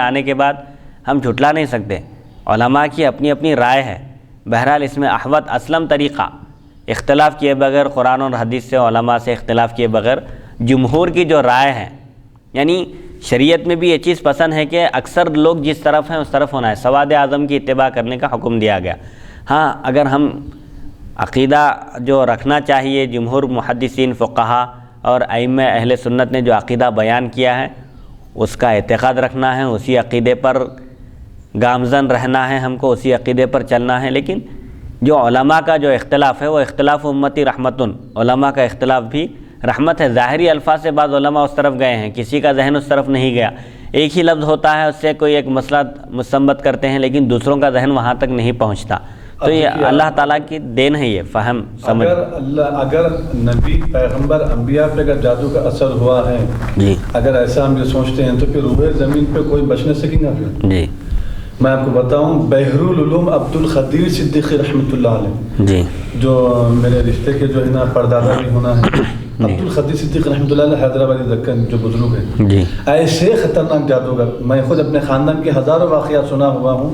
آنے کے بعد ہم جھٹلا نہیں سکتے، علماء کی اپنی اپنی رائے ہے۔ بہرحال اس میں احوط اسلم طریقہ اختلاف کیے بغیر، قرآن اور حدیث سے علماء سے اختلاف کیے بغیر جمہور کی جو رائے ہے، یعنی شریعت میں بھی یہ چیز پسند ہے کہ اکثر لوگ جس طرف ہیں اس طرف ہونا ہے، سواد اعظم کی اتباع کرنے کا حکم دیا گیا۔ ہاں اگر ہم عقیدہ جو رکھنا چاہیے، جمہور محدثین، فقہا اور ائمہ اہل سنت نے جو عقیدہ بیان کیا ہے اس کا اعتقاد رکھنا ہے، اسی عقیدے پر گامزن رہنا ہے، ہم کو اسی عقیدے پر چلنا ہے۔ لیکن جو علماء کا جو اختلاف ہے وہ اختلاف امتی رحمتن، علماء کا اختلاف بھی رحمت ہے۔ ظاہری الفاظ سے بعض علماء اس طرف گئے ہیں، کسی کا ذہن اس طرف نہیں گیا، ایک ہی لفظ ہوتا ہے، اس سے کوئی ایک مسئلہ مستنبط کرتے ہیں لیکن دوسروں کا ذہن وہاں تک نہیں پہنچتا۔ تو یہ اللہ تعالیٰ کی دین ہے، یہ فہم سمجھ۔ اگر نبی پیغمبر انبیاء پہ اگر جادو کا اثر ہوا ہے، جی اگر ایسا ہم یہ سوچتے ہیں تو پھر روئے زمین پہ کوئی بچ نہ سکیں گا پھر۔ جی میں آپ کو بتاؤں، بحر العلوم عبد القدیر صدیقی رحمۃ اللہ علیہ، جی جو میرے رشتے کے جو ہے نا پردادا بھی ہونا ہے، عبد القدیر صدیق رحمۃ اللہ علیہ حیدرآبادی دکن جو بزرگ ہیں، جی ایسے خطرناک جادوگر، میں خود اپنے خاندان کے ہزاروں واقعات سنا ہوا ہوں۔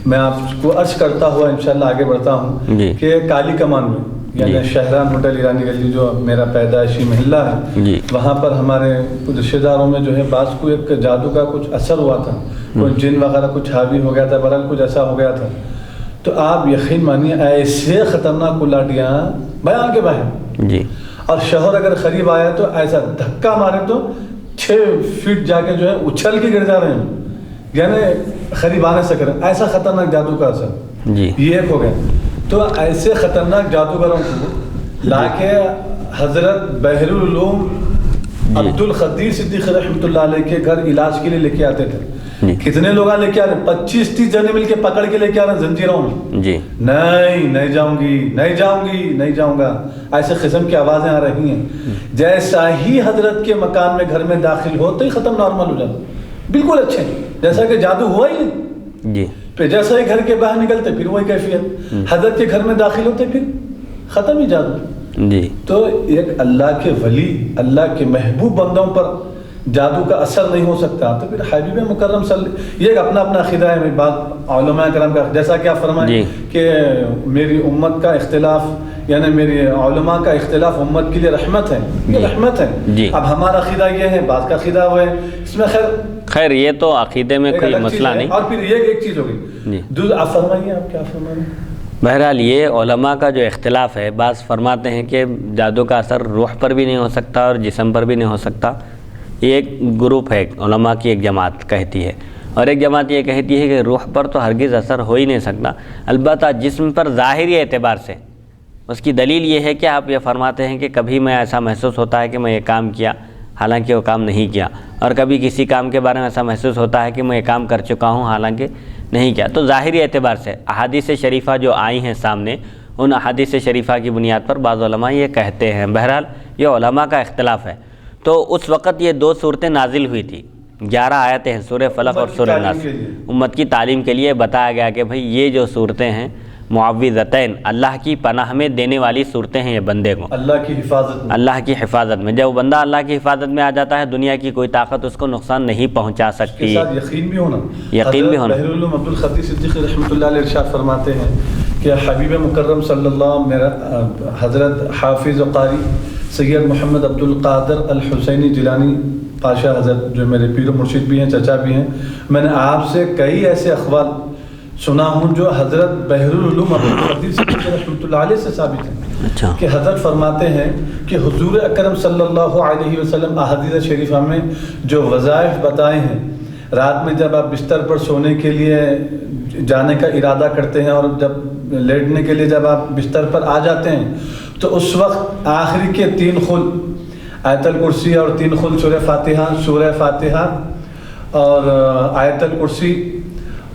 میں آپ کو عرض کرتا ہوا انشاءاللہ آگے بڑھتا ہوں کہ کالی کمان میں، یعنی شہران ہوٹل ایرانی گلی جو میرا پیدائشی محلہ ہے، وہاں پر ہمارے رشتہ داروں میں جو ہے بعض کو ایک جادو کا کچھ اثر ہوا تھا، کوئی جن وغیرہ کچھ حاوی ہو گیا تھا، برحال کچھ ایسا ہو گیا تھا۔ تو آپ یقین مانیے ایسے خطرناک کلاٹیاں بیان کے باہر، جی اور شوہر اگر قریب آیا تو ایسا دھکا مارے تو 6 فٹ جا کے جو ہے اچھل کے گر جا رہے ہیں، یعنی قریب آنے سے کریں، ایسا خطرناک جادو کا اثر۔ جی یہ ایک ہو گیا۔ تو ایسے خطرناک جادوگروں کو لا کے حضرت بحر العلوم عبد القدیر صدیق رحمۃ اللہ علیہ کے گھر علاج کے لیے لے کے آتے تھے۔ کتنے لوگ لے کے آ رہے ہیں؟ 25-30 جنے مل کے پکڑ کے لے کے آ رہے ہیں زنجیروں میں۔ جی نہیں جاؤں گی، نہیں جاؤں گی، نہیں جاؤں گا، ایسے قسم کی آوازیں آ رہی ہیں۔ جیسا ہی حضرت کے مکان میں گھر میں داخل ہوتے ہی ختم، نارمل ہو جاتا، بالکل اچھے، جیسا کہ جادو ہوا ہی نہیں۔ جی پھر جیسا ہی گھر کے باہر نکلتے پھر وہی کیفیت، حضرت کے گھر میں داخل ہوتے پھر ختم ہی جادو۔ جی تو ایک اللہ کے ولی، اللہ کے محبوب بندوں پر جادو کا اثر نہیں ہو سکتا، تو پھر حبیب مکرم یہ ایک اپنا اپنا عقیدہ ہے۔ بعض علماء کرام کا جیسا کہ آپ فرمائیں کہ میری امت کا اختلاف، یعنی میری علماء کا اختلاف امت کے لیے رحمت ہے، یہ رحمت ہے۔ اب ہمارا عقیدہ یہ ہے، بعض کا عقیدہ وہ ہے، اس میں خیر یہ تو عقیدے میں کوئی مسئلہ نہیں۔ اور پھر یہ ایک چیز ہوگی، آپ فرمائیے، آپ کیا فرمائیں؟ بہرحال یہ علماء کا جو اختلاف ہے، بعض فرماتے ہیں کہ جادو کا اثر روح پر بھی نہیں ہو سکتا اور جسم پر بھی نہیں ہو سکتا۔ یہ ایک گروپ ہے، علماء کی ایک جماعت کہتی ہے، اور ایک جماعت یہ کہتی ہے کہ روح پر تو ہرگز اثر ہو ہی نہیں سکتا، البتہ جسم پر ظاہری اعتبار سے۔ اس کی دلیل یہ ہے کہ آپ یہ فرماتے ہیں کہ کبھی میں ایسا محسوس ہوتا ہے کہ میں یہ کام کیا حالانکہ وہ کام نہیں کیا، اور کبھی کسی کام کے بارے میں ایسا محسوس ہوتا ہے کہ میں یہ کام کر چکا ہوں حالانکہ نہیں کیا۔ تو ظاہری اعتبار سے احادیث شریفہ جو آئی ہیں سامنے، ان احادیث شریفہ کی بنیاد پر بعض علماء یہ کہتے ہیں۔ بہرحال یہ علماء کا اختلاف ہے۔ تو اس وقت یہ 2 صورتیں نازل ہوئی تھی، 11 آیتیں ہیں، سورہ فلق اور سورہ ناس، امت کی تعلیم کے لیے بتایا گیا کہ بھئی یہ جو صورتیں ہیں معوذتین، اللہ کی پناہ میں دینے والی صورتیں ہیں، یہ بندے کو اللہ کی حفاظت میں، اللہ کی حفاظت میں۔ جب بندہ اللہ کی حفاظت میں آ جاتا ہے، دنیا کی کوئی طاقت اس کو نقصان نہیں پہنچا سکتی۔ یقین بھی ہونا، یقین بھی ہونا۔ بحر العلوم عبد القدیر صدیق رحمۃ اللہ علیہ ارشاد فرماتے ہیں کہ حبیب مکرم صلی اللہ میرا حضرت حافظ و قاری سید محمد عبد القادر الحسینی جیلانی پاشا حضرت، جو میرے پیر و مرشد بھی ہیں، چچا بھی ہیں، میں نے آپ سے کئی ایسے اقوال سنا ہوں جو حضرت بحر العلوم عبد القدیر صدیق رحمۃ اللہ علیہ سے ثابت ہیں، کہ حضرت فرماتے ہیں کہ حضور اکرم صلی اللہ علیہ وسلم احادیث شریفہ میں جو وظائف بتائے ہیں، رات میں جب آپ بستر پر سونے کے لیے جانے کا ارادہ کرتے ہیں اور جب لیٹنے کے لیے جب آپ بستر پر آ جاتے ہیں، تو اس وقت آخری کے 3 خل آیت الکرسی اور 3 خل سورہ فاتحہ اور آیت الکرسی،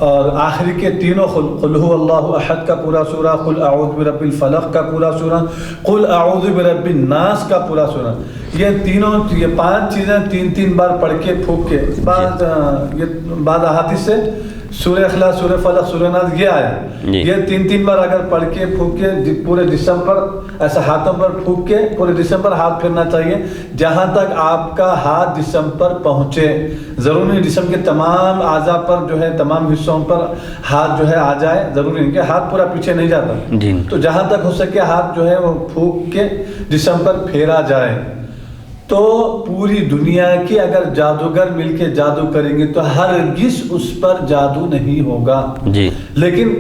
اور آخری کے 3 خل قل هو اللہ احد کا پورا سورہ، قل اعوذ برب الفلق کا پورا سورہ، قل اعوذ برب الناس کا پورا سورہ، یہ تینوں یہ 5 چیزیں 3 بار پڑھ کے پھونک کے بعد احادیث سے سورہ اخلاص، سورہ فلق، سورہ ناس یہ آیا، یہ 3 بار اگر پڑھ کے پھونک کے پورے جسم پر ایسا ہاتھوں پر پھونک کے پورے جسم پر ہاتھ پھیرنا چاہیے جہاں تک آپ کا ہاتھ جسم پر پہنچے. ضروری نہیں جسم کے تمام اعضاء پر جو ہے تمام حصوں پر ہاتھ جو ہے آ جائے، ضروری نہیں کہ ہاتھ پورا پیچھے نہیں جاتا. تو جہاں تک ہو سکے ہاتھ جو ہے وہ پھونک کے جسم پر پھیرا جائے. تو پوری دنیا کے اگر جادوگر مل کے جادو کریں گے تو ہرگز اس پر جادو نہیں ہوگا. لیکن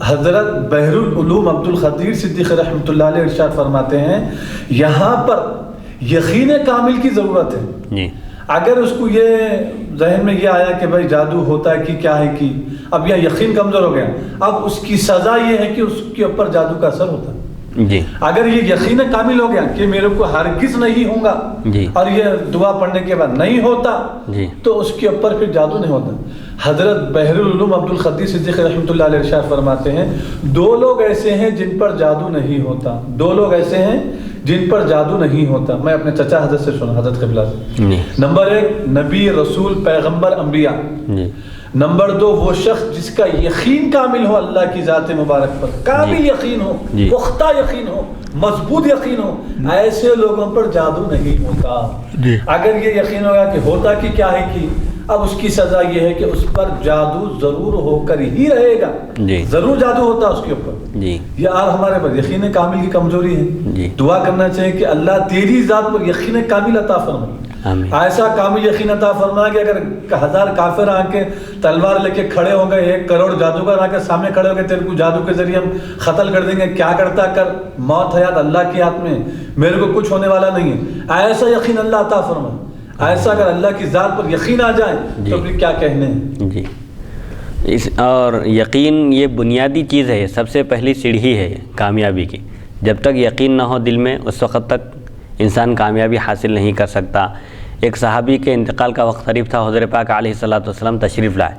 حضرت بحر العلوم عبد القدیر صدیقی رحمۃ اللہ علیہ ارشاد فرماتے ہیں یہاں پر یقین کامل کی ضرورت ہے. اگر اس کو یہ ذہن میں یہ آیا کہ بھائی جادو ہوتا ہے کہ کیا ہے کہ اب یہ یقین کمزور ہو گیا، اب اس کی سزا یہ ہے کہ اس کے اوپر جادو کا اثر ہوتا ہے. اگر یہ یقین کامل ہو گیا کہ میرے کو ہرگز نہیں ہوگا اور یہ دعا پڑھنے کے بعد نہیں ہوتا تو اس کے اوپر پھر جادو نہیں ہوتا. حضرت بحر العلوم عبد القدیر صدیقی رحمۃ اللہ علیہ ارشاد فرماتے ہیں 2 لوگ ایسے ہیں جن پر جادو نہیں ہوتا. 2 لوگ ایسے ہیں جن پر جادو نہیں ہوتا. میں اپنے چچا حضرت سے سنا، حضرت قبلہ سے. نمبر 1 نبی، رسول، پیغمبر، انبیاء. نمبر 2 وہ شخص جس کا یقین کامل ہو اللہ کی ذات مبارک پر، کامل یقین ہو، پختہ یقین ہو، مضبوط یقین ہو، ایسے لوگوں پر جادو نہیں ہوتا. اگر یہ یقین ہوگا کہ ہوتا کہ کیا ہے کہ اب اس کی سزا یہ ہے کہ اس پر جادو ضرور ہو کر ہی رہے گا. ضرور جادو ہوتا اس کے اوپر. یہ آج ہمارے پر یقین کامل کی کمزوری ہے. دعا کرنا چاہیے کہ اللہ تیری ذات پر یقین کامل عطا فرمائے. ایسا کامل یقین عطا فرمائے کہ اگر 1000 کافر آ کے تلوار لے کے کھڑے ہوں گے، 1 کروڑ جادوگر آ کے سامنے کھڑے ہوں گے، تیرے کو جادو کے ذریعے ہم قتل کر دیں گے، کیا کرتا کر، موت حیات اللہ کے ہاتھ میں، میرے کو کچھ ہونے والا نہیں ہے. ایسا یقین اللہ عطا فرمائے. ایسا اگر اللہ کی ذات پر یقین آ جائے تو پھر کیا کہنے ہیں. اور یقین یہ بنیادی چیز ہے، سب سے پہلی سیڑھی ہے کامیابی کی. جب تک یقین نہ ہو دل میں اس وقت تک انسان کامیابی حاصل نہیں کر سکتا. ایک صحابی کے انتقال کا وقت قریب تھا، حضور پاک علیہ الصلوۃ والسلام تشریف لائے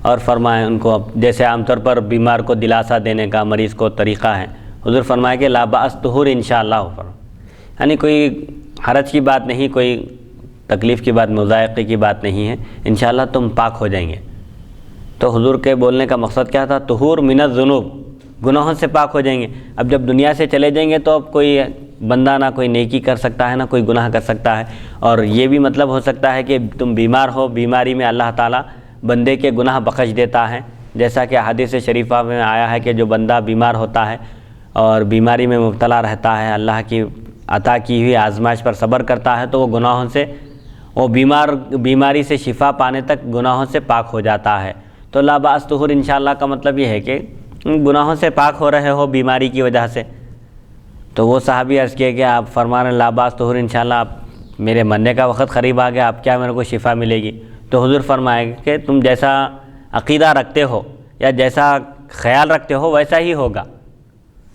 اور فرمائے ان کو، جیسے عام طور پر بیمار کو دلاسا دینے کا مریض کو طریقہ ہے، حضور فرمائے کہ لا بأس طہور انشاءاللہ، یعنی کوئی حرج کی بات نہیں، کوئی تکلیف کی بات، مضائقے کی بات نہیں ہے، انشاءاللہ تم پاک ہو جائیں گے. تو حضور کے بولنے کا مقصد کیا تھا؟ طہور من الذنوب، گناہوں سے پاک ہو جائیں گے. اب جب دنیا سے چلے جائیں گے تو اب کوئی بندہ نہ کوئی نیکی کر سکتا ہے، نہ کوئی گناہ کر سکتا ہے. اور یہ بھی مطلب ہو سکتا ہے کہ تم بیمار ہو، بیماری میں اللہ تعالیٰ بندے کے گناہ بخش دیتا ہے، جیسا کہ حدیث شریفہ میں آیا ہے کہ جو بندہ بیمار ہوتا ہے اور بیماری میں مبتلا رہتا ہے، اللہ کی عطا کی ہوئی آزمائش پر صبر کرتا ہے تو وہ گناہوں سے، وہ بیماری سے شفا پانے تک گناہوں سے پاک ہو جاتا ہے. تو لا بأس طہور انشاءاللہ کا مطلب یہ ہے کہ گناہوں سے پاک ہو رہے ہو بیماری کی وجہ سے. تو وہ صحابی عرض کیا کہ آپ فرما رہے ہیں لا بأس طہور انشاءاللہ، آپ میرے مرنے کا وقت قریب آ گیا، آپ کیا میرے کو شفا ملے گی؟ تو حضور فرمائے کہ تم جیسا عقیدہ رکھتے ہو یا جیسا خیال رکھتے ہو ویسا ہی ہوگا.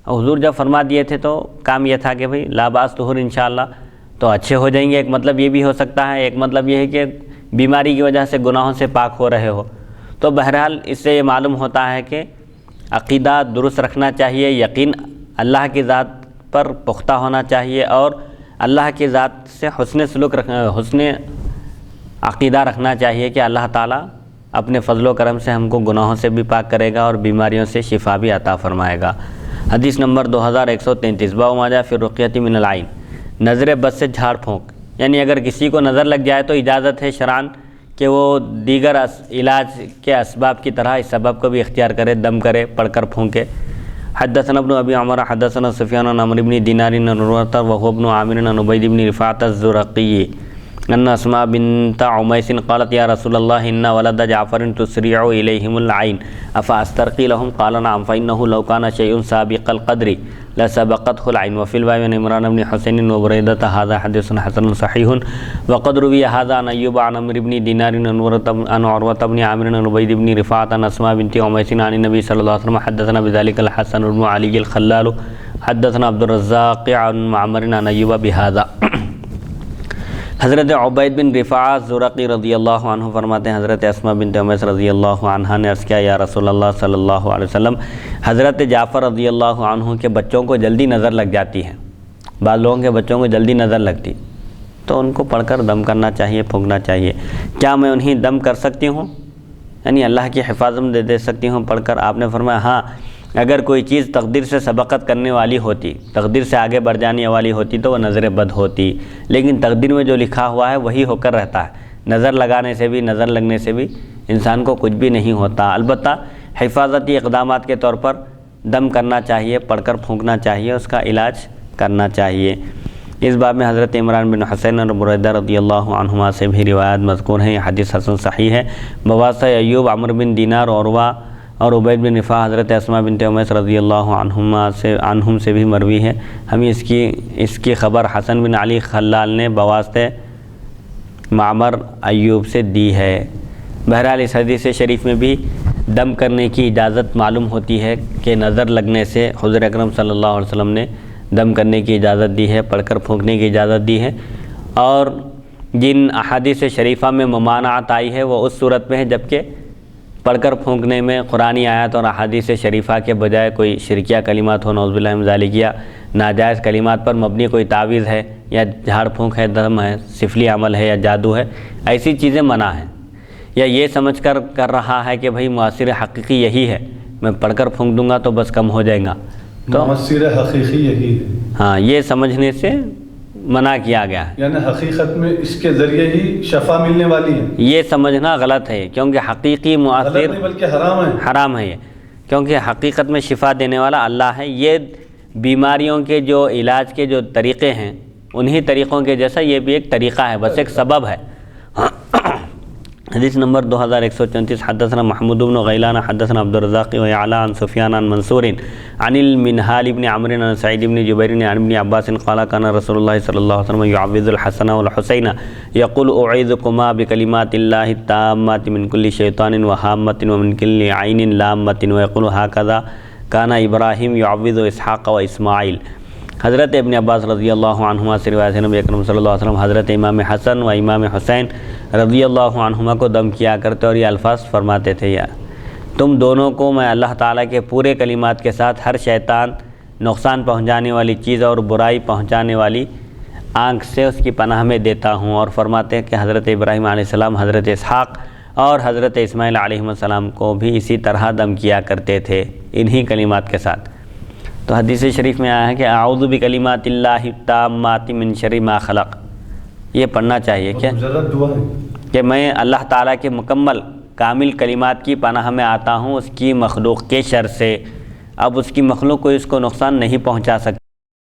حضور جب فرما دیے تھے تو کام یہ تھا کہ بھئی لا بأس طہور انشاءاللہ تو اچھے ہو جائیں گے. ایک مطلب یہ بھی ہو سکتا ہے، ایک مطلب یہ ہے کہ بیماری کی وجہ سے گناہوں سے پاک ہو رہے ہو. تو بہرحال اس سے یہ معلوم ہوتا ہے کہ عقیدہ درست رکھنا چاہیے، یقین اللہ کی ذات پر پختہ ہونا چاہیے اور اللہ کی ذات سے حسن سلوک حسن عقیدہ رکھنا چاہیے کہ اللہ تعالیٰ اپنے فضل و کرم سے ہم کو گناہوں سے بھی پاک کرے گا اور بیماریوں سے شفا بھی عطا فرمائے گا. حدیث نمبر 2133 باب ما جاء فی الرقیۃ من العین، نظر بد سے جھاڑ پھونک. یعنی اگر کسی کو نظر لگ جائے تو اجازت ہے شرعاً کہ وہ دیگر علاج کے اسباب کی طرح اس سبب کو بھی اختیار کرے، دم کرے، پڑھ کر پھونکے. حدثنا ابن ابی عمر حدثنا سفیان عن عمرو بن دینار عن عروۃ وهو ابن عامر عن عبید بن رفاعۃ الزرقی ان اسماء بنت عمیس قالت یا رسول اللہ ان ولد جعفر تسرع الیہم العین افاسترقی لهم قال نعم فانه لو كان شيء سابق القدر لسبقته العين. وفي الباب عن عمران بن حسين وبريدة هذا حديث حسن صحيح. وقد روي هذا عن أيوب عن عمرو بن دينار عن عروة بن عامر عن عبيد بن رفاعة عن أسماء بنت عميس عن النبي صلى الله عليه وسلم. حدثنا بذلك الحسن بن علي الخلال حدثنا عبد الرزاق عن معمر عن أيوب بهذا. حضرت عبید بن رفاعہ زرقی رضی اللہ عنہ فرماتے ہیں حضرت اسماء بنت عمیس رضی اللہ عنہ نے عرض کیا یا رسول اللہ صلی اللہ علیہ وسلم، حضرت جعفر رضی اللہ عنہ کے بچوں کو جلدی نظر لگ جاتی ہے. بعض لوگوں کے بچوں کو جلدی نظر لگتی تو ان کو پڑھ کر دم کرنا چاہیے، پھونکنا چاہیے۔ کیا میں انہیں دم کر سکتی ہوں؟ یعنی اللہ کی حفاظت دے سکتی ہوں پڑھ کر؟ آپ نے فرمایا ہاں، اگر کوئی چیز تقدیر سے سبقت کرنے والی ہوتی، تقدیر سے آگے بڑھ جانے والی ہوتی تو وہ نظر بد ہوتی، لیکن تقدیر میں جو لکھا ہوا ہے وہی ہو کر رہتا ہے۔ نظر لگانے سے بھی، نظر لگنے سے بھی انسان کو کچھ بھی نہیں ہوتا۔ البتہ حفاظتی اقدامات کے طور پر دم کرنا چاہیے، پڑھ کر پھونکنا چاہیے، اس کا علاج کرنا چاہیے۔ اس باب میں حضرت عمران بن حسین اور بریدہ رضی اللہ عنہما سے بھی روایات مذکور ہیں۔ یہ حدیث حسن صحیح ہے۔ بواسطہ ایوب، عمرو بن دینار، عروہ اور عبید بن رفاع، حضرت اسماء بنت امیس رضی اللہ عنہم سے بھی مروی ہے۔ ہمیں اس کی خبر حسن بن علی خلال نے بواسطہ معمر ایوب سے دی ہے۔ بہرحال اس حدیث شریف میں بھی دم کرنے کی اجازت معلوم ہوتی ہے کہ نظر لگنے سے حضور اکرم صلی اللہ علیہ وسلم نے دم کرنے کی اجازت دی ہے، پڑھ کر پھونکنے کی اجازت دی ہے۔ اور جن احادیث شریفہ میں ممانعت آئی ہے وہ اس صورت میں ہے جبکہ پڑھ کر پھونکنے میں قرآنی آیات اور احادیث شریفہ کے بجائے کوئی شرکیہ کلمات ہو، نعوذ باللہ من ذالک، یا ناجائز کلمات پر مبنی کوئی تعویذ ہے یا جھاڑ پھونک ہے، دم ہے، سفلی عمل ہے یا جادو ہے، ایسی چیزیں منع ہیں۔ یا یہ سمجھ کر رہا ہے کہ بھئی مؤثر حقیقی یہی ہے، میں پڑھ کر پھونک دوں گا تو بس کم ہو جائے گا، تو مؤثر حقیقی یہی ہے، ہاں، یہ سمجھنے سے منع کیا گیا ہے۔ یعنی حقیقت میں اس کے ذریعے ہی شفا ملنے والی ہے، یہ سمجھنا غلط ہے، کیونکہ حقیقی غلط مؤثر نہیں بلکہ حرام ہے۔ حرام ہے یہ، کیونکہ حقیقت میں شفا دینے والا اللہ ہے۔ یہ بیماریوں کے جو علاج کے جو طریقے ہیں انہی طریقوں کے جیسا یہ بھی ایک طریقہ ہے، بس ایک سبب ہے۔ حدیث نمبر 2134، حدثنا محمود بن غیلان حدثنا عبد الرزاق ويعلى عن سفیان عن منصور عن المنهال بن عمرو عن سعید بن جبیر عن ابن عباس قال كان رسول الله صلی اللہ علیہ وسلم يعوذ الحسن والحسین يقول اعوذكما بكلمات الله التامات من كل شیطان وهامة ومن كل عین لامة ويقول هكذا كان ابراہیم يعوذ اسحاق واسماعیل۔ حضرت ابن عباس رضی اللہ عنہما سے روایت ہے، نبی اکرم صلی اللہ علیہ وسلم حضرت امام حسن و امام حسین رضی اللہ عنہما کو دم کیا کرتے اور یہ الفاظ فرماتے تھے، یا تم دونوں کو میں اللہ تعالیٰ کے پورے کلمات کے ساتھ ہر شیطان، نقصان پہنچانے والی چیز اور برائی پہنچانے والی آنکھ سے اس کی پناہ میں دیتا ہوں۔ اور فرماتے ہیں کہ حضرت ابراہیم علیہ السلام، حضرت اسحاق اور حضرت اسماعیل علیہ السلام کو بھی اسی طرح دم کیا کرتے تھے، انہی کلمات کے ساتھ۔ تو حدیث شریف میں آیا ہے کہ اعوذ بکلمات اللہ التامات من شر ما خلق، یہ پڑھنا چاہیے کیا مجرد دعا ہے کہ میں اللہ تعالیٰ کے مکمل کامل کلمات کی پناہ میں آتا ہوں اس کی مخلوق کے شر سے۔ اب اس کی مخلوق کوئی اس کو نقصان نہیں پہنچا سکتی۔